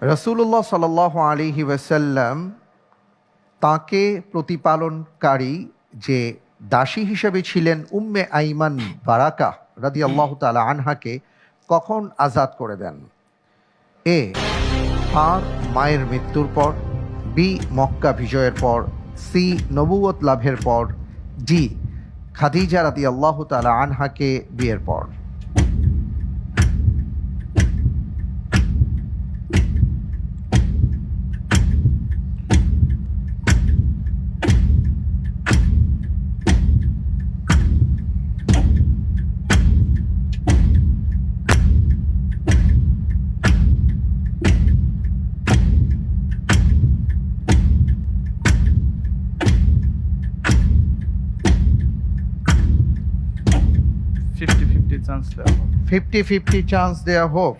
রাসূলুল্লাহ সাল্লাল্লাহু আলাইহি ওয়াসাল্লাম তাঁকে প্রতিপালনকারী যে দাসী হিসেবে ছিলেন উম্মে আইমান বারাকা রাদিয়াল্লাহু তাআলা আনহাকে কখন আজাদ করে দেন? এ, তাঁর মায়ের মৃত্যুর পর, বি, মক্কা বিজয়ের পর, সি, নবুয়ত লাভের পর, ডি, খাদিজা রাদিয়াল্লাহু তাআলা আনহাকে বিয়ের পর। 50-50 চান্স দেওয়া হোক। 50-50 চান্স দেয়া হোক।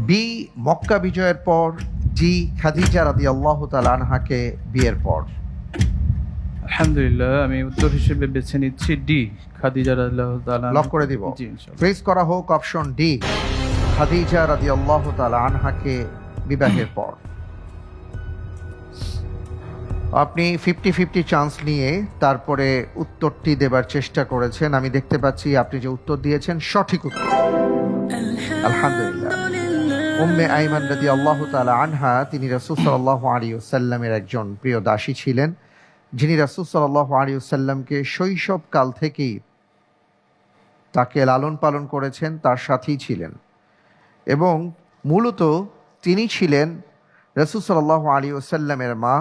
বি, মক্কা বিজয়ের পর, জি, খাদিজা রাদিয়াল্লাহু তাআলা আনহাকে বিয়ের পর। আলহামদুলিল্লাহ, আমি উত্তর হিসেবে বেছে নিচ্ছি ডি, খাদিজা রাদিয়াল্লাহু তাআলা। লক করে দিব। জি ইনশাআল্লাহ। ফ্রিজ করা হোক অপশন ডি, খাদিজা রাদিয়াল্লাহু তাআলা আনহাকে বিবাহের পর। আপনি 50-50 চান্স নিয়ে তারপরে উত্তরটি দেবার চেষ্টা করেছেন। আমি দেখতে পাচ্ছি আপনি যে উত্তর দিয়েছেন সঠিক উত্তর। আলহামদুলিল্লাহ। উম্মে আইমান রাদিয়াল্লাহু তাআলা আনহা তিনি রাসূল সাল্লাল্লাহু আলাইহি ওয়াসাল্লামের একজন প্রিয় দাসী ছিলেন, যিনি রাসূল সাল্লাল্লাহু আলাইহি ওয়াসাল্লামকে শৈশবকাল থেকেই তাকে লালন পালন করেছেন, তার সাথেই ছিলেন এবং মূলত তিনি ছিলেন রাসূল সাল্লাল্লাহু আলাইহি ওয়াসাল্লামের মা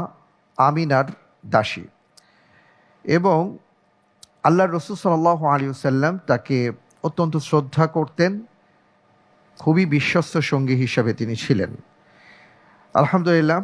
আমিনার দাসী এবং আল্লাহর রাসূল সাল্লাল্লাহু আলাইহি ওয়াসাল্লাম তাকে অত্যন্ত শ্রদ্ধা করতেন, খুবই বিশ্বস্ত সঙ্গী হিসাবে তিনি ছিলেন। আলহামদুলিল্লাহ।